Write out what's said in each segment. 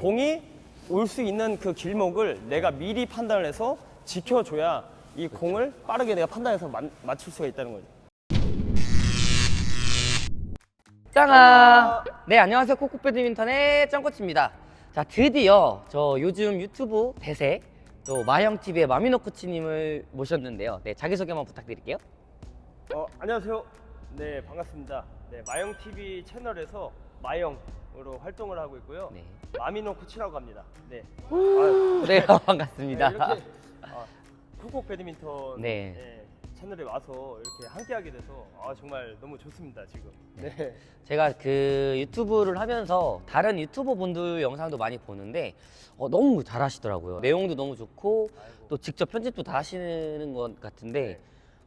공이 올 수 있는 그 길목을 내가 미리 판단을 해서 지켜줘야 이 공을 빠르게 내가 판단해서 맞출 수가 있다는 거죠. 짱아! 네, 안녕하세요. 코코 배드민턴의 짱코치입니다. 자, 드디어 저 요즘 유튜브 대세 또 마형TV의 마미노 코치님을 모셨는데요. 네, 자기소개 한번 부탁드릴게요. 안녕하세요. 네, 반갑습니다. 네, 마영TV 채널에서 마영으로 활동을 하고 있고요. 네. 마미노 코치라고 합니다. 네. 네, 네, 반갑습니다. 이렇게 쿡쿡 배드민턴 네. 채널에 와서 이렇게 함께하게 돼서 정말 너무 좋습니다 지금. 네. 제가 그 유튜브를 하면서 다른 유튜버 분들 영상도 많이 보는데 너무 잘하시더라고요. 내용도 너무 좋고 또 직접 편집도 다 하시는 것 같은데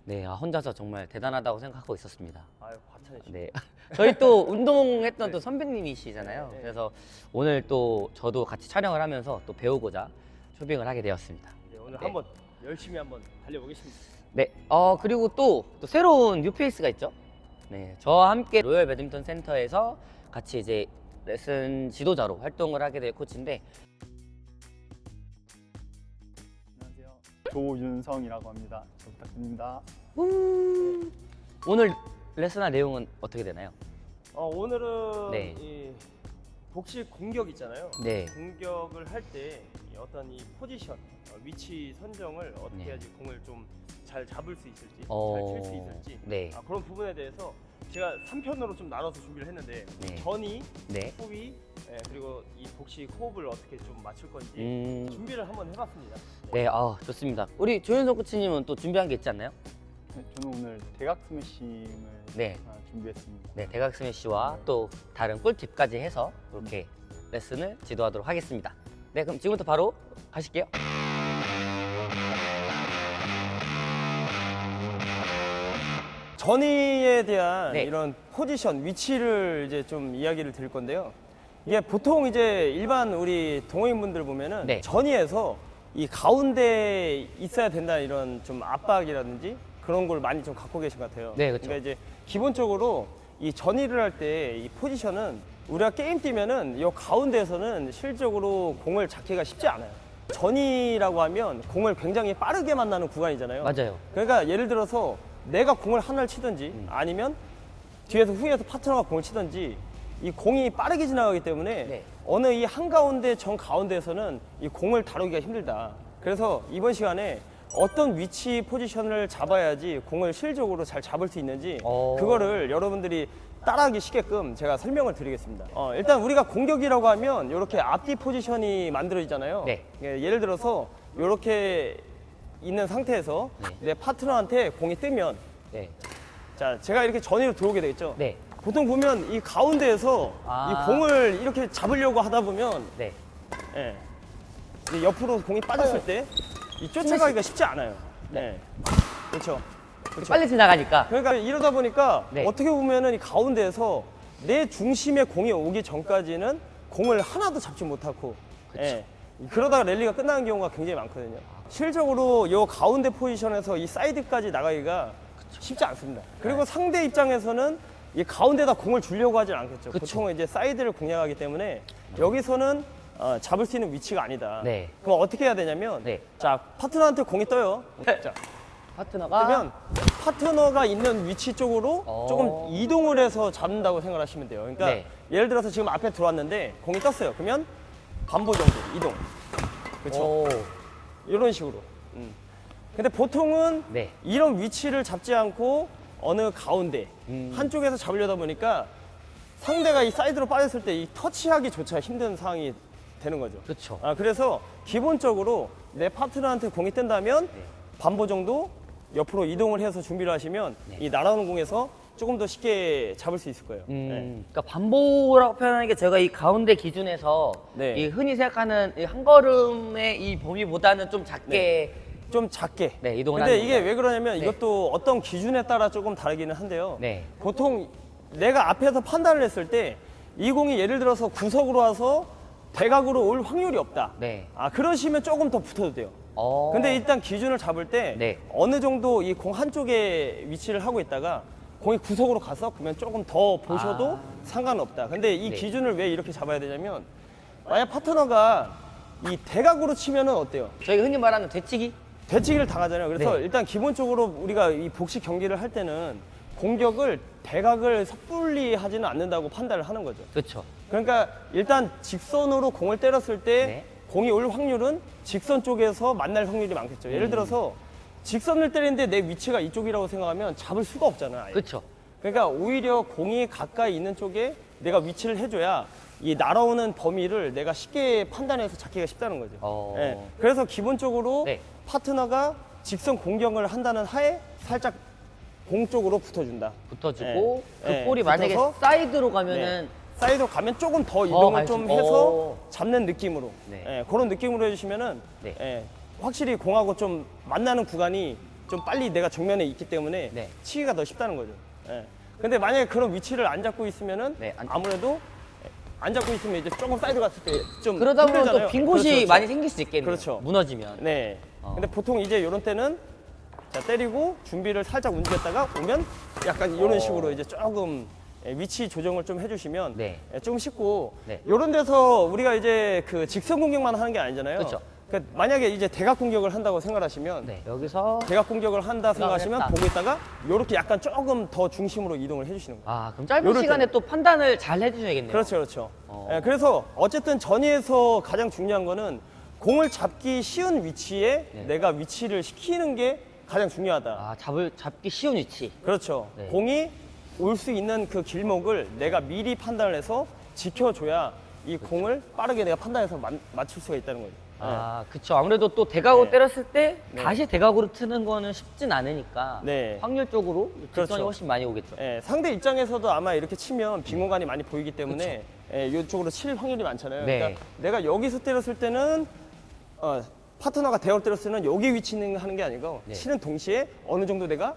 네, 혼자서 정말 대단하다고 생각하고 있었습니다. 과찬이시죠. 네. 저희 또 운동했던 또 선배님이시잖아요. 네. 그래서 오늘 또 저도 같이 촬영을 하면서 또 배우고자 쇼핑을 하게 되었습니다. 네, 오늘 네. 한번 열심히 한번 달려보겠습니다. 네. 그리고 또 새로운 뉴페이스가 있죠. 네. 저와 함께 로열 배드민턴 센터에서 같이 이제 레슨 지도자로 활동을 하게 될 코치인데 안녕하세요. 조윤성이라고 합니다. 잘 부탁드립니다. 오늘 레슨할 내용은 어떻게 되나요? 오늘은 네. 이 복식 공격 있잖아요. 네. 공격을 할 때 어떤 이 포지션, 위치 선정을 어떻게 네. 해야지 공을 좀 잘 잡을 수 있을지, 어, 잘 칠 수 있을지 네. 그런 부분에 대해서 제가 3편으로 좀 나눠서 준비를 했는데 네. 전위, 네. 후위, 그리고 이 복식 호흡을 어떻게 좀 맞출 건지 준비를 한번 해봤습니다. 네, 좋습니다. 우리 조윤성 코치님은 또 준비한 게 있지 않나요? 네, 저는 오늘 대각 스매싱을 네. 준비했습니다. 네, 대각 스매시와 또 다른 꿀팁까지 해서 이렇게 레슨을 지도하도록 하겠습니다. 네, 그럼 지금부터 바로 가실게요. 전위에 대한 네. 이런 포지션, 위치를 이제 좀 이야기를 드릴 건데요. 이게 보통 이제 일반 우리 동호인분들 보면은 네. 전위에서 이 가운데에 있어야 된다 이런 좀 압박이라든지 그런 걸 많이 좀 갖고 계신 것 같아요. 네, 그렇죠. 그러니까 이제 기본적으로 이 전위를 할 때 이 포지션은 우리가 게임 뛰면은 이 가운데에서는 실질적으로 공을 잡기가 쉽지 않아요. 전위라고 하면 공을 굉장히 빠르게 만나는 구간이잖아요. 맞아요. 그러니까 예를 들어서 내가 공을 하나를 치든지 아니면 뒤에서 후위에서 파트너가 공을 치든지 이 공이 빠르게 지나가기 때문에 네. 어느 이 한가운데 정가운데에서는 이 공을 다루기가 힘들다. 그래서 이번 시간에 어떤 위치 포지션을 잡아야지 공을 실질적으로 잘 잡을 수 있는지 그거를 여러분들이 따라하기 쉽게끔 제가 설명을 드리겠습니다. 일단 우리가 공격이라고 하면 이렇게 앞뒤 포지션이 만들어지잖아요. 네. 예를 들어서 이렇게 있는 상태에서 내 파트너한테 공이 뜨면 네. 자, 제가 이렇게 전위로 들어오게 되겠죠. 네. 보통 보면 이 가운데에서 이 공을 이렇게 잡으려고 하다 보면 네. 이 옆으로 공이 빠졌을 때 이 쫓아가기가 쉽지 않아요. 네. 그렇죠. 빨리 지나가니까. 그러니까 이러다 보니까 네. 어떻게 보면은 이 가운데에서 내 중심에 공이 오기 전까지는 공을 하나도 잡지 못하고 그러다가 랠리가 끝나는 경우가 굉장히 많거든요. 실적으로 이 가운데 포지션에서 이 사이드까지 나가기가 쉽지 않습니다. 그리고 상대 입장에서는 이 가운데다 공을 주려고 하진 않겠죠. 보통은 이제 사이드를 공략하기 때문에 여기서는 잡을 수 있는 위치가 아니다. 네. 그럼 어떻게 해야 되냐면 네. 자, 파트너한테 공이 떠요. 자, 파트너가 그러면 파트너가 있는 위치 쪽으로 조금 이동을 해서 잡는다고 생각하시면 돼요. 그러니까 네. 예를 들어서 지금 앞에 들어왔는데 공이 떴어요. 그러면 반보 정도 이동. 그렇죠. 이런 식으로. 근데 보통은 네. 이런 위치를 잡지 않고 어느 가운데 한쪽에서 잡으려다 보니까 상대가 이 사이드로 빠졌을 때 이 터치하기조차 힘든 상황이 되는 거죠. 그렇죠. 그래서 기본적으로 내 파트너한테 공이 뜬다면 반보 정도 옆으로 이동을 해서 준비를 하시면 이 날아오는 공에서 조금 더 쉽게 잡을 수 있을 거예요. 그러니까 반보라고 표현하는 게 제가 이 가운데 기준에서 네. 이 흔히 생각하는 이 한 걸음의 이 범위보다는 좀 작게 좀 작게. 네, 이동을 근데 하는 이게 건가요? 왜 그러냐면 네. 이것도 어떤 기준에 따라 조금 다르기는 한데요. 네. 보통 내가 앞에서 판단을 했을 때 이 공이 예를 들어서 구석으로 와서 대각으로 올 확률이 없다. 네. 그러시면 조금 더 붙어도 돼요. 근데 일단 기준을 잡을 때 네. 어느 정도 이 공 한쪽에 위치를 하고 있다가 공이 구석으로 가서 그러면 조금 더 보셔도 상관없다. 근데 이 네. 기준을 왜 이렇게 잡아야 되냐면 만약 파트너가 이 대각으로 치면은 어때요? 저희가 흔히 말하는 되치기? 되치기를 당하잖아요. 그래서 네. 일단 기본적으로 우리가 이 복식 경기를 할 때는 공격을 대각을 섣불리 하지는 않는다고 판단을 하는 거죠. 그렇죠. 그러니까 일단 직선으로 공을 때렸을 때 네. 공이 올 확률은 직선 쪽에서 만날 확률이 많겠죠. 예를 들어서 직선을 때리는데 내 위치가 이쪽이라고 생각하면 잡을 수가 없잖아요. 아예. 그렇죠. 그러니까 오히려 공이 가까이 있는 쪽에 내가 위치를 해줘야 이 날아오는 범위를 내가 쉽게 판단해서 잡기가 쉽다는 거죠. 예. 그래서 기본적으로 네. 파트너가 직선 공격을 한다는 하에 살짝 공 쪽으로 붙어준다. 붙어주고 예. 그 예. 볼이 만약에 붙어서 사이드로 가면은 사이드로 가면 조금 더 이동을 갈수 좀 있- 해서 잡는 느낌으로 네. 예, 그런 느낌으로 해주시면은 네. 예, 확실히 공하고 좀 만나는 구간이 좀 빨리 내가 정면에 있기 때문에 네. 치기가 더 쉽다는 거죠. 예. 근데 만약에 그런 위치를 안 잡고 있으면은 네, 아무래도 안 잡고 있으면 이제 조금 사이드 갔을 때 좀 그러다 보면 또 빈 곳이 그렇죠, 그렇죠. 많이 생길 수 있겠네요. 그렇죠. 무너지면. 네. 근데 보통 이제 이런 때는 자 때리고 준비를 살짝 움직였다가 오면 약간 이런 식으로 이제 조금 위치 조정을 좀 해주시면 네. 좀 쉽고 네. 이런 데서 우리가 이제 그 직선 공격만 하는 게 아니잖아요. 그렇죠. 그러니까 만약에 이제 대각 공격을 한다고 생각하시면 네. 여기서 대각 공격을 한다 생각하시면 했다. 보고 있다가 이렇게 약간 조금 더 중심으로 이동을 해주시는 거예요. 아 그럼 짧은 요럴 시간에 때는. 또 판단을 잘 해주셔야겠네요. 그렇죠, 그렇죠. 어. 예, 그래서 어쨌든 전위에서 가장 중요한 거는 공을 잡기 쉬운 위치에 네. 내가 위치를 시키는 게 가장 중요하다. 아 잡기 쉬운 위치. 그렇죠. 네. 공이 올 수 있는 그 길목을 내가 미리 판단을 해서 지켜줘야 이 그렇죠. 공을 빠르게 내가 판단해서 맞출 수가 있다는 거죠. 아 그쵸. 아무래도 또 대각으로 네. 때렸을 때 네. 다시 대각으로 트는 거는 쉽진 않으니까 네. 확률적으로 직선이 그렇죠. 훨씬 많이 오겠죠. 예, 상대 입장에서도 아마 이렇게 치면 빈 공간이 많이 보이기 때문에 예, 이쪽으로 칠 확률이 많잖아요. 네. 그러니까 내가 여기서 때렸을 때는 파트너가 대각을 때렸을 때는 여기 위치는 하는 게 아니고 네. 치는 동시에 어느 정도 내가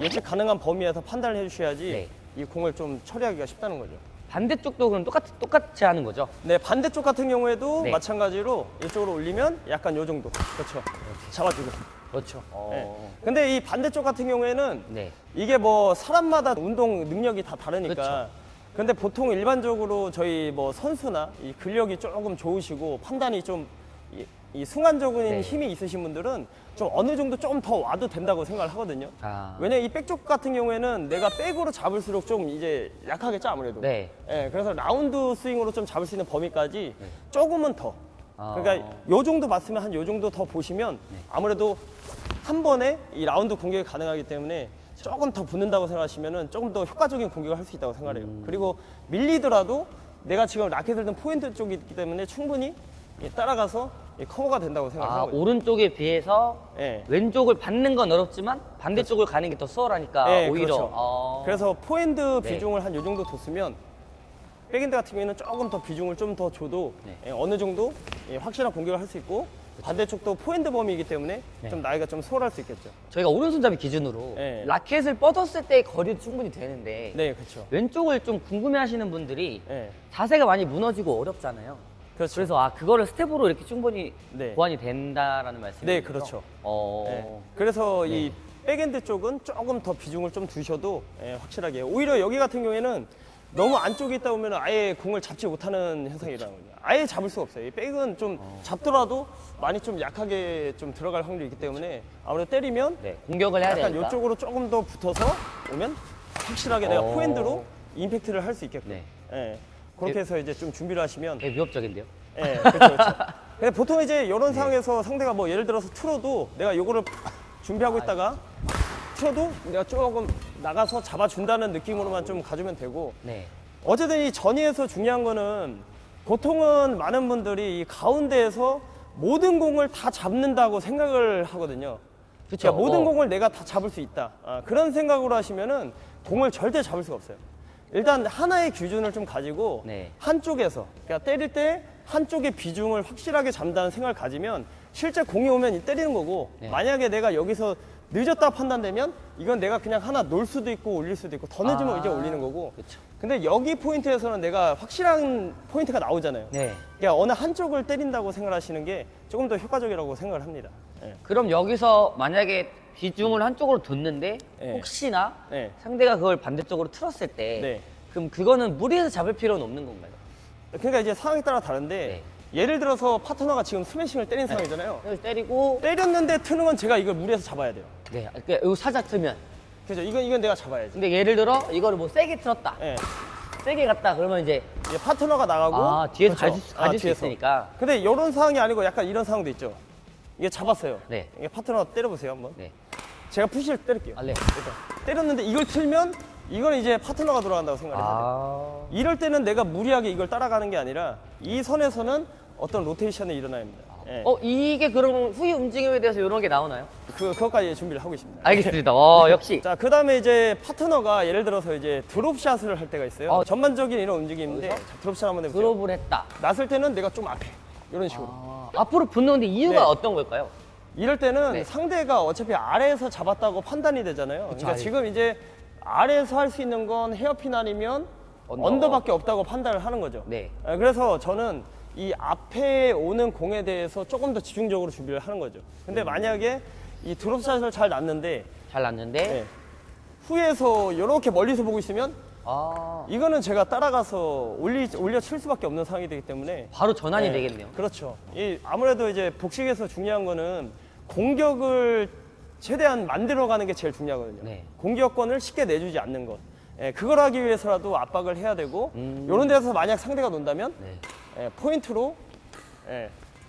예측 가능한 범위에서 판단을 해주셔야지 네. 이 공을 좀 처리하기가 쉽다는 거죠. 반대쪽도 그럼 똑같이 하는 거죠. 네, 반대쪽 같은 경우에도 네. 마찬가지로 이쪽으로 올리면 약간 요 정도. 그렇죠. 잡아주고. 그렇죠. 네. 근데 이 반대쪽 같은 경우에는 네. 이게 뭐 사람마다 운동 능력이 다 다르니까. 그쵸. 근데 보통 일반적으로 저희 뭐 선수나 이 근력이 조금 좋으시고 판단이 좀 이 순간적인 네. 힘이 있으신 분들은 좀 어느 정도 좀 더 와도 된다고 생각을 하거든요. 아. 왜냐면 이 백쪽 같은 경우에는 내가 백으로 잡을수록 좀 이제 약하겠죠, 아무래도. 네. 예, 그래서 라운드 스윙으로 좀 잡을 수 있는 범위까지 조금은 더. 아. 그러니까 요 정도 맞으면 한 요 정도 더 보시면 아무래도 한 번에 이 라운드 공격이 가능하기 때문에 조금 더 붙는다고 생각하시면은 조금 더 효과적인 공격을 할 수 있다고 생각해요. 그리고 밀리더라도 내가 지금 라켓을 든 포인트 쪽이기 때문에 충분히 따라가서 커버가 된다고 아 생각하고요. 오른쪽에 비해서 예. 왼쪽을 받는 건 어렵지만 반대쪽을 가는 게 더 수월하니까 네, 오히려. 그렇죠. 아. 그래서 포핸드 네. 비중을 한 요 정도 뒀으면 백핸드 같은 경우에는 조금 더 비중을 좀 더 줘도 네. 어느 정도 확실한 공격을 할 수 있고 반대쪽도 포핸드 범위이기 때문에 네. 좀 나이가 좀 수월할 수 있겠죠. 저희가 오른손잡이 기준으로 네. 라켓을 뻗었을 때 거리도 충분히 되는데 네, 그렇죠. 왼쪽을 좀 궁금해하시는 분들이 네, 자세가 많이 무너지고 어렵잖아요. 그렇죠. 그래서 그거를 스텝으로 이렇게 충분히 네. 보완이 된다라는 말씀이죠. 네, 그렇죠. 네. 그래서 이 백핸드 쪽은 조금 더 비중을 좀 두셔도 확실하게. 오히려 여기 같은 경우에는 너무 안쪽에 있다 보면 아예 공을 잡지 못하는 현상이라는 거죠. 아예 잡을 수가 없어요. 이 백은 좀 잡더라도 많이 좀 약하게 좀 들어갈 확률이 있기 때문에 아무래도 때리면 네, 공격을 해야 약간 되니까. 이쪽으로 조금 더 붙어서 오면 확실하게 내가 포핸드로 임팩트를 할 수 있게끔. 네. 예. 그렇게 해서 이제 좀 준비를 하시면. 되게 위협적인데요. 예, 그렇죠, 그렇죠. 근데 보통 이제 이런 상황에서 상대가 뭐 예를 들어서 틀어도 내가 요거를 준비하고 있다가 틀어도 내가 조금 나가서 잡아준다는 느낌으로만 좀 가주면 되고 네. 어쨌든 이 전위에서 중요한 거는 보통은 많은 분들이 이 가운데에서 모든 공을 다 잡는다고 생각을 하거든요. 그쵸. 그러니까 모든 공을 내가 다 잡을 수 있다. 그런 생각으로 하시면은 공을 절대 잡을 수가 없어요. 일단 하나의 기준을 좀 가지고 네. 한쪽에서 그러니까 때릴 때 한쪽의 비중을 확실하게 잡는다는 생각을 가지면 실제 공이 오면 이 때리는 거고 네. 만약에 내가 여기서 늦었다 판단되면 이건 내가 그냥 하나 놓을 수도 있고 올릴 수도 있고 더 늦으면 이제 올리는 거고 그쵸. 근데 여기 포인트에서는 내가 확실한 포인트가 나오잖아요. 네. 그러니까 어느 한쪽을 때린다고 생각하시는 게 조금 더 효과적이라고 생각을 합니다. 예. 그럼 여기서 만약에 비중을 한쪽으로 뒀는데 네. 혹시나 네. 상대가 그걸 반대쪽으로 틀었을 때 네. 그럼 그거는 무리해서 잡을 필요는 없는 건가요? 그러니까 이제 상황에 따라 다른데 예를 들어서 파트너가 지금 스매싱을 때린 상황이잖아요. 여기서 때리고 때렸는데 트는 건 제가 이걸 무리해서 잡아야 돼요. 네, 그러니까 이거 살짝 트면. 그죠? 이건 내가 잡아야지. 근데 예를 들어 이거를 뭐 세게 틀었다. 예. 세게 갔다 그러면 이제 이제 파트너가 나가고 뒤에서 그렇죠. 가질 수 뒤에서. 있으니까. 근데 이런 상황이 아니고 약간 이런 상황도 있죠. 이게 잡았어요. 네. 이게 파트너가 때려보세요 한번. 네. 제가 푸시를 때릴게요. 아, 네. 일단 때렸는데 이걸 틀면 이건 이제 파트너가 돌아간다고 생각해요. 아. 이럴 때는 내가 무리하게 이걸 따라가는 게 아니라 이 선에서는 어떤 로테이션이 일어나야 합니다. 예. 이게 그럼 후위 움직임에 대해서 이런 게 나오나요? 그것까지 준비를 하고 있습니다. 알겠습니다. 역시. 자, 그 다음에 이제 파트너가 예를 들어서 이제 드롭샷을 할 때가 있어요. 전반적인 이런 움직임인데, 자, 드롭샷 한번 해보세요. 드롭을 했다. 놨을 때는 내가 좀 앞에. 이런 식으로. 앞으로 붙는데 이유가 네. 어떤 걸까요? 이럴 때는 네. 상대가 어차피 아래에서 잡았다고 판단이 되잖아요. 그러니까 알겠습니다. 지금 이제 아래에서 할 수 있는 건 헤어핀 아니면 언더밖에 없다고 판단을 하는 거죠. 네. 그래서 저는 이 앞에 오는 공에 대해서 조금 더 집중적으로 준비를 하는 거죠. 근데 만약에 이 드롭샷을 잘 놨는데 잘 났는데. 네, 후에서 이렇게 멀리서 보고 있으면 이거는 제가 따라가서 올려 칠 수밖에 없는 상황이 되기 때문에 바로 전환이 네, 되겠네요. 그렇죠. 아무래도 이제 복식에서 중요한 거는 공격을 최대한 만들어가는 게 제일 중요하거든요. 네. 공격권을 쉽게 내주지 않는 것. 그걸 하기 위해서라도 압박을 해야 되고 이런 데서 만약 상대가 논다면 네. 포인트로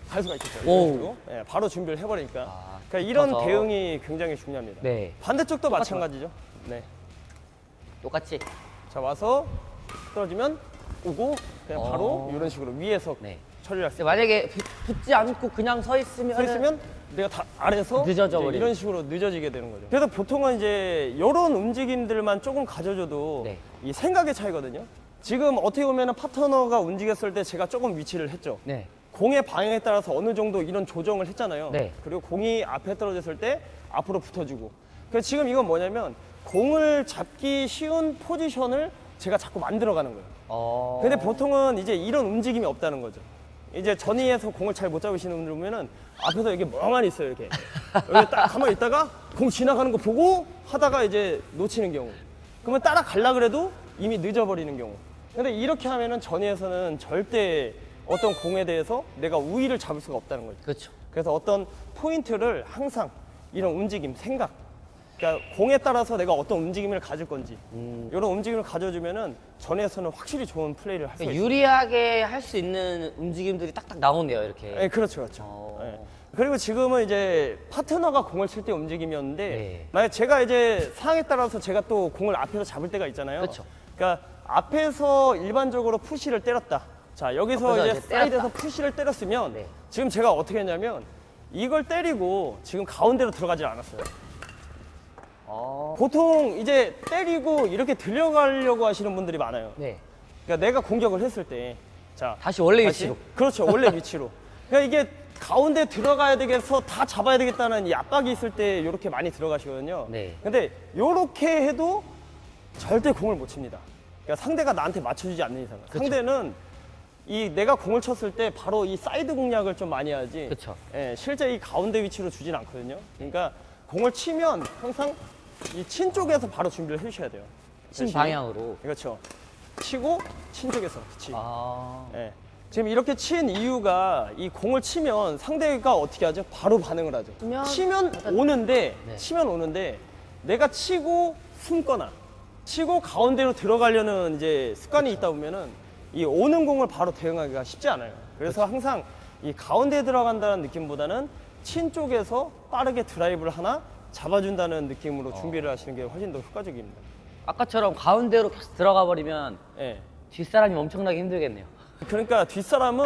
갈 수가 있겠죠. 오. 이런 식으로. 바로 준비를 해버리니까. 그러니까 이런 붙어서. 대응이 굉장히 중요합니다. 네. 반대쪽도 마찬가지죠. 네. 똑같이. 자, 와서 떨어지면 오고 그냥 바로 이런 식으로 위에서 네. 처리를 할 수 근데 만약에 붙지 않고 그냥 서 있으면 서 있으면 내가 다 아래서 늦어져 이제 버리는. 이런 식으로 늦어지게 되는 거죠. 그래서 보통은 이제 이런 움직임들만 조금 가져줘도 네. 이 생각의 차이거든요. 지금 어떻게 보면 파트너가 움직였을 때 제가 조금 위치를 했죠. 네. 공의 방향에 따라서 어느 정도 이런 조정을 했잖아요. 네. 그리고 공이 앞에 떨어졌을 때 앞으로 붙어주고. 그래서 지금 이건 뭐냐면 공을 잡기 쉬운 포지션을 제가 자꾸 만들어가는 거예요. 근데 보통은 이제 이런 움직임이 없다는 거죠. 이제 전위에서 공을 잘 못 잡으시는 분들 보면은 앞에서 이렇게 멍하니 있어요, 이렇게. 여기 딱 가만히 있다가 공 지나가는 거 보고 하다가 이제 놓치는 경우. 그러면 따라가려 그래도 이미 늦어버리는 경우. 근데 이렇게 하면은 전위에서는 절대 어떤 공에 대해서 내가 우위를 잡을 수가 없다는 거죠. 그렇죠. 그래서 어떤 포인트를 항상 이런 움직임, 생각. 그러니까 공에 따라서 내가 어떤 움직임을 가질 건지 이런 움직임을 가져주면은 전에서는 확실히 좋은 플레이를 할 수 있어요. 유리하게 할 수 있는 움직임들이 딱딱 나오네요, 이렇게. 네, 그렇죠, 그렇죠. 네. 그리고 지금은 이제 파트너가 공을 칠 때 움직임이었는데 네. 만약 제가 이제 상황에 따라서 제가 또 공을 앞에서 잡을 때가 있잖아요. 그렇죠. 그러니까 앞에서 일반적으로 푸시를 때렸다. 자, 여기서 앞에서 이제 이제 때렸다. 사이드에서 푸시를 때렸으면 네. 지금 제가 어떻게 했냐면 이걸 때리고 지금 가운데로 들어가질 않았어요. 보통 이제 때리고 이렇게 들려가려고 하시는 분들이 많아요. 네. 그러니까 내가 공격을 했을 때, 자 다시 원래 다시? 위치로. 그렇죠, 원래 위치로. 그러니까 이게 가운데 들어가야 되겠어, 다 잡아야 되겠다는 이 압박이 있을 때 이렇게 많이 들어가시거든요. 네. 근데 이렇게 해도 절대 공을 못 칩니다. 그러니까 상대가 나한테 맞춰주지 않는 이상. 상대는 이 내가 공을 쳤을 때 바로 이 사이드 공략을 좀 많이 하지. 그쵸. 예, 실제 이 가운데 위치로 주진 않거든요. 그러니까 공을 치면 항상 이 친 쪽에서 바로 준비를 해주셔야 돼요. 친 방향으로. 그렇죠. 치고 친 쪽에서 치. 아. 예. 지금 이렇게 친 이유가 이 공을 치면 상대가 어떻게 하죠? 바로 반응을 하죠. 치면 오는데, 네. 치면 오는데 내가 치고 숨거나 치고 가운데로 들어가려는 이제 습관이 있다 보면은 이 오는 공을 바로 대응하기가 쉽지 않아요. 그래서 항상 이 가운데에 들어간다는 느낌보다는 친 쪽에서 빠르게 드라이브를 하나 잡아준다는 느낌으로 준비를 하시는 게 훨씬 더 효과적입니다. 아까처럼 가운데로 계속 들어가 버리면 예. 뒷사람이 엄청나게 힘들겠네요. 그러니까 뒷사람은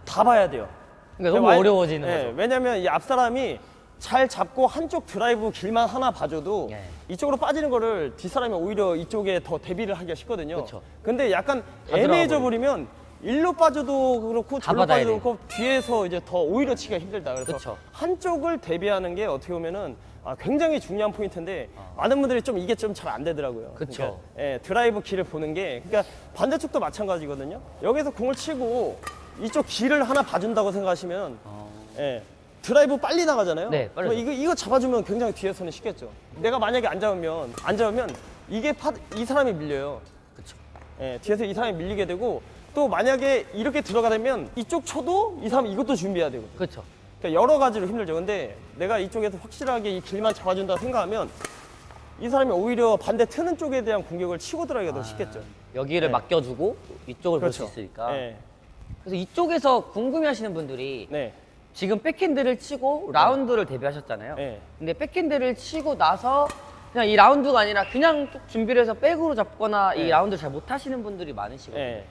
다 봐야 돼요. 그러니까 너무 어려워지는 예, 거죠. 왜냐면 이 앞사람이 잘 잡고 한쪽 드라이브 길만 하나 봐줘도 예. 이쪽으로 빠지는 거를 뒷사람이 오히려 이쪽에 더 대비를 하기가 쉽거든요. 그쵸. 근데 약간 다 애매해져 들어가 버리면 일로 빠져도 그렇고 다 저로 받아야 빠져도 돼요. 그렇고 뒤에서 이제 더 오히려 치기가 힘들다. 그래서 그쵸. 한쪽을 대비하는 게 어떻게 보면은 굉장히 중요한 포인트인데 많은 분들이 좀 이게 좀 잘 안 되더라고요. 그쵸. 그러니까, 예, 드라이브 길을 보는 게 그러니까 반대쪽도 마찬가지거든요. 여기서 공을 치고 이쪽 길을 하나 봐준다고 생각하시면 예, 드라이브 빨리 나가잖아요. 네, 빨리 그럼 이거 잡아주면 굉장히 뒤에서는 쉽겠죠. 내가 만약에 안 잡으면 이게 이 사람이 밀려요. 그쵸. 예, 뒤에서 이 사람이 밀리게 되고 또 만약에 이렇게 들어가면 이쪽 쳐도 이 사람 이것도 준비해야 되거든. 그렇죠. 그러니까 여러 가지로 힘들죠. 근데 내가 이쪽에서 확실하게 이 길만 잡아준다 생각하면 이 사람이 오히려 반대 트는 쪽에 대한 공격을 치고 들어가기가 더 쉽겠죠. 여기를 네. 맡겨주고 이쪽을 볼 수 그렇죠. 있으니까. 네. 그래서 이쪽에서 궁금해하시는 분들이 네. 지금 백핸드를 치고 라운드를 데뷔하셨잖아요. 네. 근데 백핸드를 치고 나서 그냥 이 라운드가 아니라 그냥 쭉 준비를 해서 백으로 잡거나 이 네. 라운드 잘 못하시는 분들이 많으시거든요. 네.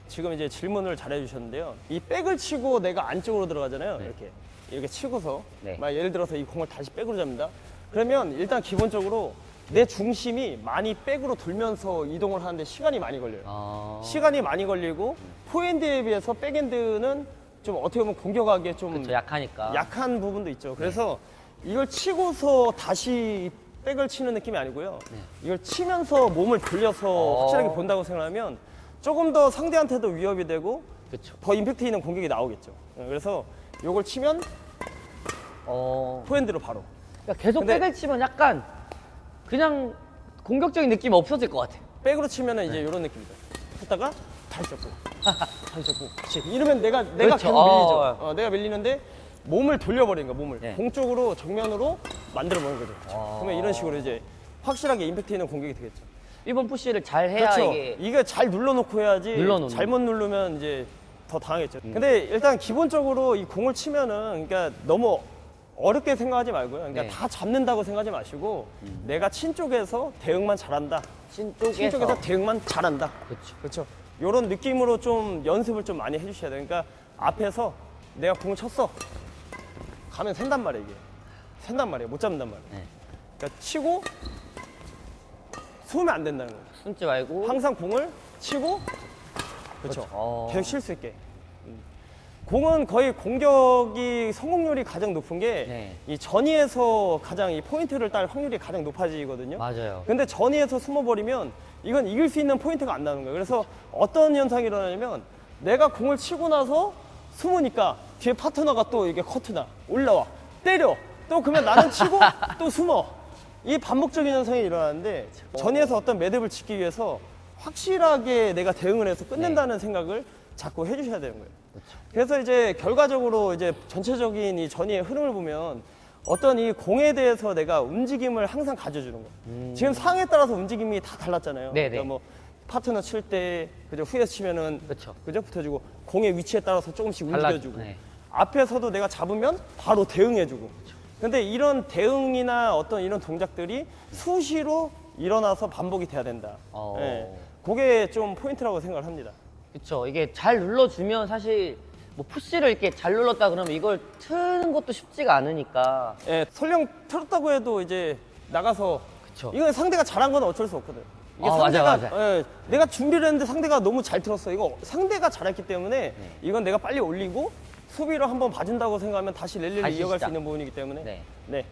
지금 이제 질문을 잘 해주셨는데요. 이 백을 치고 내가 안쪽으로 들어가잖아요. 네. 이렇게 치고서 네. 막 예를 들어서 이 공을 다시 백으로 잡는다. 그러면 일단 기본적으로 내 중심이 많이 백으로 돌면서 이동을 하는데 시간이 많이 걸려요. 아... 시간이 많이 걸리고 포핸드에 비해서 백핸드는 좀 어떻게 보면 공격하기에 좀 그쵸, 약하니까. 약한 부분도 있죠. 그래서 이걸 치고서 다시 백을 치는 느낌이 아니고요. 이걸 치면서 몸을 돌려서 확실하게 본다고 생각하면 조금 더 상대한테도 위협이 되고 그쵸. 더 임팩트 있는 공격이 나오겠죠. 그래서 이걸 치면 포핸드로 바로. 그러니까 계속 근데- 백을 치면 약간 그냥 공격적인 느낌이 없어질 것 같아요. 백으로 치면은 이제 이런 느낌이죠. 했다가 다시 잡고, 다시 잡고, 그치. 이러면 내가 그렇죠. 계속 밀리죠. 내가 밀리는데 몸을 돌려버리는 거야, 몸을. 네. 공 쪽으로 정면으로 만들어 보는 거죠. 아. 그러면 이런 식으로 이제 확실하게 임팩트 있는 공격이 되겠죠. 1번 푸시를 잘 해야 그렇죠. 이게 잘 눌러놓고 해야지. 눌러놓는 잘못 누르면 이제 더 당하겠죠. 근데 일단 기본적으로 이 공을 치면은 그러니까 너무 어렵게 생각하지 말고요. 그러니까 네. 다 잡는다고 생각하지 마시고 내가 친 쪽에서 대응만 잘한다. 친 친 쪽에서 대응만 잘한다. 그렇죠. 그렇죠. 이런 느낌으로 좀 연습을 좀 많이 해주셔야 돼요. 그러니까 앞에서 내가 공을 쳤어. 가면 샌단 말이에요, 이게. 샌단 말이에요. 못 잡는단 말이에요. 네. 그러니까 치고 숨으면 안 된다는 거예요. 숨지 말고 항상 공을 치고 그렇죠. 그렇죠. 계속 쉴 수 있게. 공은 거의 공격이 성공률이 가장 높은 게 네. 이 전위에서 가장 이 포인트를 딸 확률이 가장 높아지거든요. 맞아요. 근데 전위에서 숨어버리면 이건 이길 수 있는 포인트가 안 나오는 거예요. 그래서 어떤 현상이 일어나냐면 내가 공을 치고 나서 숨으니까 뒤에 파트너가 또 이게 커트나 올라와 때려 또 그러면 나는 치고 또 숨어 이 반복적인 현상이 일어나는데 전위에서 어떤 매듭을 짓기 위해서 확실하게 내가 대응을 해서 끝낸다는 생각을 자꾸 해주셔야 되는 거예요. 그래서 이제 결과적으로 이제 전체적인 이 전위의 흐름을 보면 어떤 이 공에 대해서 내가 움직임을 항상 가져주는 거예요. 지금 상황에 따라서 움직임이 다 달랐잖아요. 네네. 그러니까 뭐 파트너 칠 때 그죠 후에서 치면은 그쵸. 그죠 붙어주고 공의 위치에 따라서 조금씩 달라- 움직여주고 네. 앞에서도 내가 잡으면 바로 대응해주고. 근데 이런 대응이나 어떤 이런 동작들이 수시로 일어나서 반복이 돼야 된다. 예. 그게 좀 포인트라고 생각을 합니다. 그렇죠. 이게 잘 눌러주면 사실 뭐 푸시를 이렇게 잘 눌렀다 그러면 이걸 트는 것도 쉽지가 않으니까. 예, 설령 틀었다고 해도 이제 나가서 그쵸. 이건 상대가 잘한 건 어쩔 수 없거든. 이게 아, 상대가 맞아. 예, 내가 준비를 했는데 상대가 너무 잘 틀었어. 이거 상대가 잘했기 때문에 이건 내가 빨리 올리고 수비로 한번 봐준다고 생각하면 다시 랠리를 다시 이어갈 시작. 수 있는 부분이기 때문에 네. 네.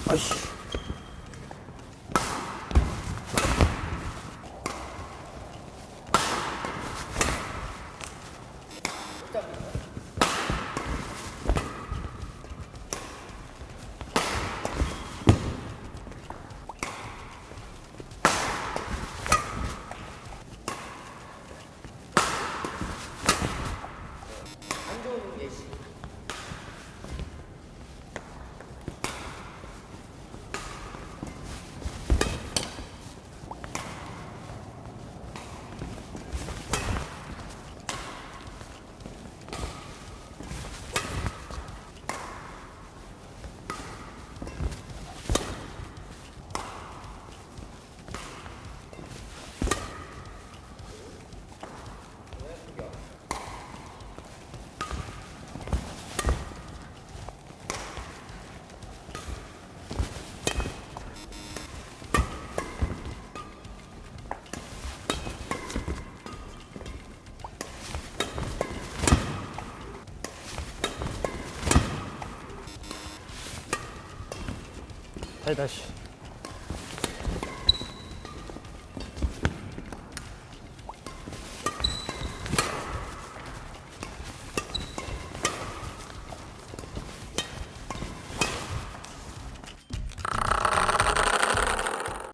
아이씨. 다시.